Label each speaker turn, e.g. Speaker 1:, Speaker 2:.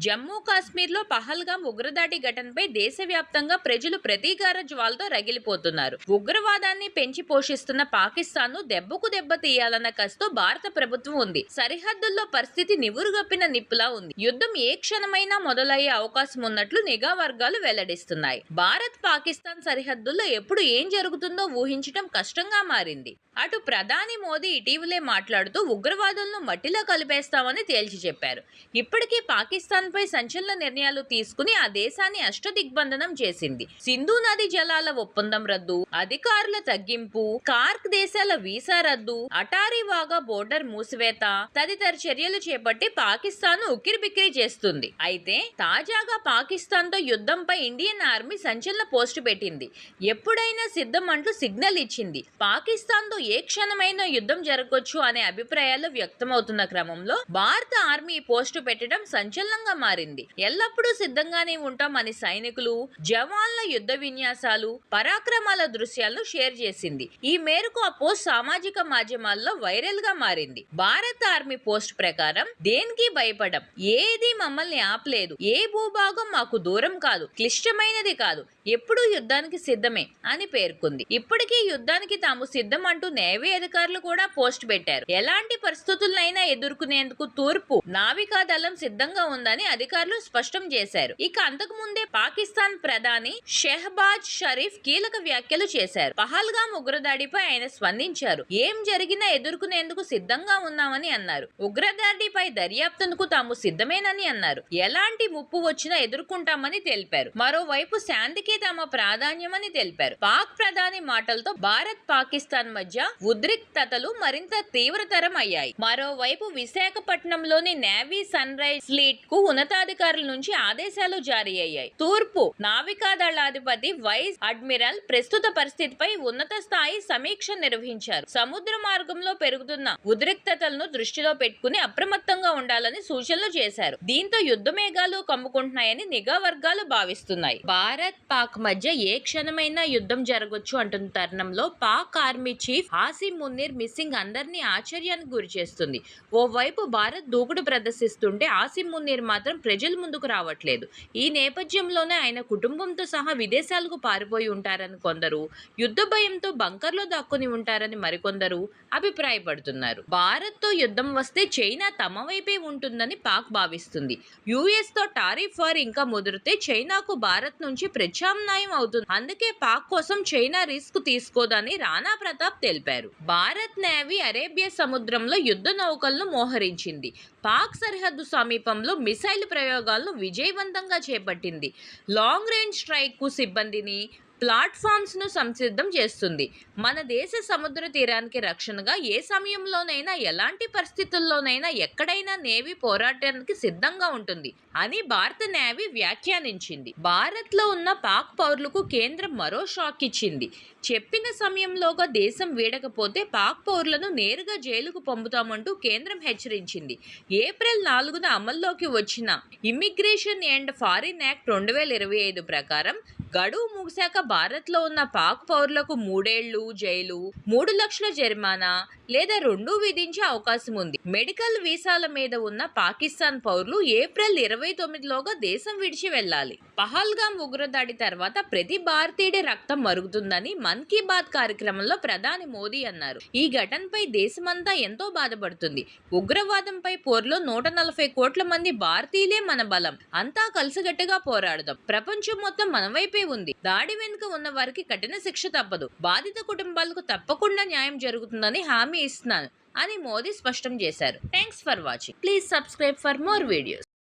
Speaker 1: జమ్మూ కాశ్మీర్లో పహల్గాం ఉగ్రదాడి ఘటనపై దేశవ్యాప్తంగా ప్రజలు ప్రతీకార జ్వాలతో రగిలిపోతున్నారు. ఉగ్రవాదాన్ని పెంచి పోషిస్తున్న పాకిస్తాన్ను దెబ్బకు దెబ్బ తీయాలన్న కసితో భారత ప్రభుత్వం ఉంది. సరిహద్దుల్లో పరిస్థితి నివురుగప్పిన నిప్పులా ఉంది. యుద్ధం ఏ క్షణమైనా మొదలయ్యే అవకాశం ఉన్నట్లు నిఘా వర్గాలు వెల్లడిస్తున్నాయి. భారత్ పాకిస్తాన్ సరిహద్దుల్లో ఎప్పుడు ఏం జరుగుతుందో ఊహించడం కష్టంగా మారింది. అటు ప్రధాని మోదీ ఇటీవలే మాట్లాడుతూ ఉగ్రవాదులను మట్టిలో కలిపేస్తామని తేల్చి చెప్పారు. ఇప్పటికే పాకిస్తాన్ పై సంచలన నిర్ణయాలు తీసుకుని ఆ దేశాన్ని అష్టదిగ్బంధనం చేసింది. సింధు నది జలాల ఒప్పందం రద్దు, అధికారుల తగ్గింపు, కార్క్ దేశాల వీసా రద్దు, అటారీ వాగా బోర్డర్ మూసివేత తదితర చర్యలు చేపట్టి పాకిస్తాన్ ఉక్కిరిబిక్కిరి చేస్తుంది. అయితే తాజాగా పాకిస్తాన్ తో యుద్ధంపై ఇండియన్ ఆర్మీ సంచలన పోస్టు పెట్టింది. ఎప్పుడైనా సిద్ధం అంటూ సిగ్నల్ ఇచ్చింది. పాకిస్తాన్ తో ఏ క్షణమైనా యుద్ధం జరగొచ్చు అనే అభిప్రాయాలు వ్యక్తమవుతున్న క్రమంలో భారత ఆర్మీ పోస్టు పెట్టడం సంచలనంగా మారింది. ఎల్లప్పుడూ సిద్ధంగానే ఉంటాం అని సైనికులు, జవాన్ల యుద్ధ విన్యాసాలు, పరాక్రమాల దృశ్యాలను షేర్ చేసింది. ఈ మేరకు ఆ పోస్ట్ సామాజిక మాధ్యమాల్లో వైరల్ గా మారింది. భారత ఆర్మీ పోస్ట్ ప్రకారం, దేనికి భయపడం, ఏది మమ్మల్ని ఆపలేదు, ఏ భూభాగం మాకు దూరం కాదు, క్లిష్టమైనది కాదు, ఎప్పుడూ యుద్ధానికి సిద్ధమే అని పేర్కొంది. ఇప్పటికీ యుద్ధానికి తాము సిద్ధం అంటూ నేవీ అధికారులు కూడా పోస్ట్ పెట్టారు. ఎలాంటి పరిస్థితులైనా ఎదుర్కొనేందుకు తూర్పు నావికా దళం సిద్ధంగా ఉందని అధికారులు స్పష్టం చేశారు. ఇక అంతకు ముందే పాకిస్తాన్ ప్రధాని షెహబాజ్ షరీఫ్ కీలక వ్యాఖ్యలు చేశారు. పహల్గాం ఉగ్రదాడిపై ఆయన స్పందించారు. ఏం జరిగినా ఎదుర్కొనేందుకు సిద్ధంగా ఉన్నామని అన్నారు. ఉగ్రదాడిపై దర్యాప్తునకు తాము సిద్ధమేనని అన్నారు. ఎలాంటి ముప్పు వచ్చినా ఎదుర్కొంటామని తెలిపారు. మరోవైపు శాంతికి తమ ప్రాధాన్యమని తెలిపారు. పాక్ ప్రధాని మాటలతో భారత్ పాకిస్తాన్ మధ్య ఉద్రిక్తతలు మరింత తీవ్రతరం అయ్యాయి. మరోవైపు విశాఖపట్నంలోని నేవీ సన్ రైజ్ ఫ్లీట్ కు ఉన్నతాధికారుల నుంచి ఆదేశాలు జారీ అయ్యాయి. తూర్పు నావికాదళాధిపతి వైస్ అడ్మిరల్ ప్రస్తుత పరిస్థితిపై ఉన్నత స్థాయి సమీక్ష నిర్వహించారు. సముద్ర మార్గంలో పెరుగుతున్న ఉద్రిక్తతలను దృష్టిలో పెట్టుకుని అప్రమత్తంగా ఉండాలని సూచనలు చేశారు. దీంతో యుద్ధ మేఘాలు కమ్ముకుంటున్నాయని నిఘా వర్గాలు భావిస్తున్నాయి. భారత్ పాక్ మధ్య ఏ క్షణమైనా యుద్ధం జరగొచ్చు అంటున్న తరుణంలో Pak army chief Asim Munir missing అందరినీ ఆశ్చర్యానికి గురి చేస్తుంది. ఓవైపు భారత్ దూకుడు ప్రదర్శిస్తుంటే ఆసిమ్ మునీర్ మాత్రం ప్రజల ముందుకు రావట్లేదు. ఈ నేపథ్యంలోనే ఆయన కుటుంబంతో సహా విదేశాలకు పారిపోయి ఉంటారని కొందరు, యుద్ధ భయంతో బంకర్లో దాక్కుని ఉంటారని మరికొందరు అభిప్రాయపడుతున్నారు. భారత్ తో యుద్ధం వస్తే చైనా తమ వైపే ఉంటుందని పాక్ భావిస్తుంది. యుఎస్ తో టారిఫ్ వార్ ఇంకా ముదిరితే చైనాకు భారత్ నుంచి ప్రత్యామ్నాయం అవుతుంది. అందుకే పాక్ కోసం చైనా రిస్క్ తీసుకోదని రాణా ప్రతాప్ తెలిపారు. భారత్ నేవీ అరేబియా సముద్రంలో యుద్ధ నౌకలను మోహరించింది. పాక్ సరిహద్దు సమీపంలో మిసైల్ ప్రయోగాలను విజయవంతంగా చేపట్టింది. లాంగ్ రేంజ్ స్ట్రైక్ కు సిబ్బందిని, ప్లాట్ఫామ్స్ ను సంసిద్ధం చేస్తుంది. మన దేశ సముద్ర తీరానికి రక్షణగా ఏ సమయంలోనైనా, ఎలాంటి పరిస్థితుల్లోనైనా, ఎక్కడైనా నేవీ పోరాటానికి సిద్ధంగా ఉంటుంది అని భారత నేవీ వ్యాఖ్యానించింది. భారత్ లో ఉన్న పాక్ పౌరులకు కేంద్రం మరో షాక్ ఇచ్చింది. చెప్పిన సమయంలోగా దేశం వీడకపోతే పాక్ పౌరులను నేరుగా జైలుకు పంపుతామంటూ కేంద్రం హెచ్చరించింది. ఏప్రిల్ 4న అమల్లోకి వచ్చిన ఇమ్మిగ్రేషన్ అండ్ ఫారిన్ యాక్ట్ 2025 ప్రకారం గడువు ముగిశాక భారత్ లో ఉన్న పాక్ పౌరులకు 3 ఏళ్లు జైలు, 3 లక్షల జరిమానా లేదా రెండూ విధించే అవకాశం ఉంది. మెడికల్ వీసాల మీద ఉన్న పాకిస్తాన్ పౌరులు ఏప్రిల్ 29లోగా దేశం విడిచి వెళ్లాలి. పహల్గాం ఉగ్రదాడి తర్వాత ప్రతి భారతీయుడి రక్తం మరుగుతుందని మన్ కీ బాత్ కార్యక్రమంలో ప్రధాని మోదీ అన్నారు. ఈ ఘటనపై దేశమంతా ఎంతో బాధపడుతుంది. ఉగ్రవాదంపై పోరులో 140 కోట్ల మంది భారతీయులే మన బలం. అంతా కలిసిగట్టుగా పోరాడదాం. ప్రపంచం మొత్తం మన వైపే ఉంది. దాడి వెనుక ఉన్న వారికి కఠిన శిక్ష తప్పదు. బాధిత కుటుంబాలకు తప్పకుండా న్యాయం జరుగుతుందని హామీ ఇస్తున్నాను అని మోదీ స్పష్టం చేశారు. Thanks for watching. Please subscribe for more videos.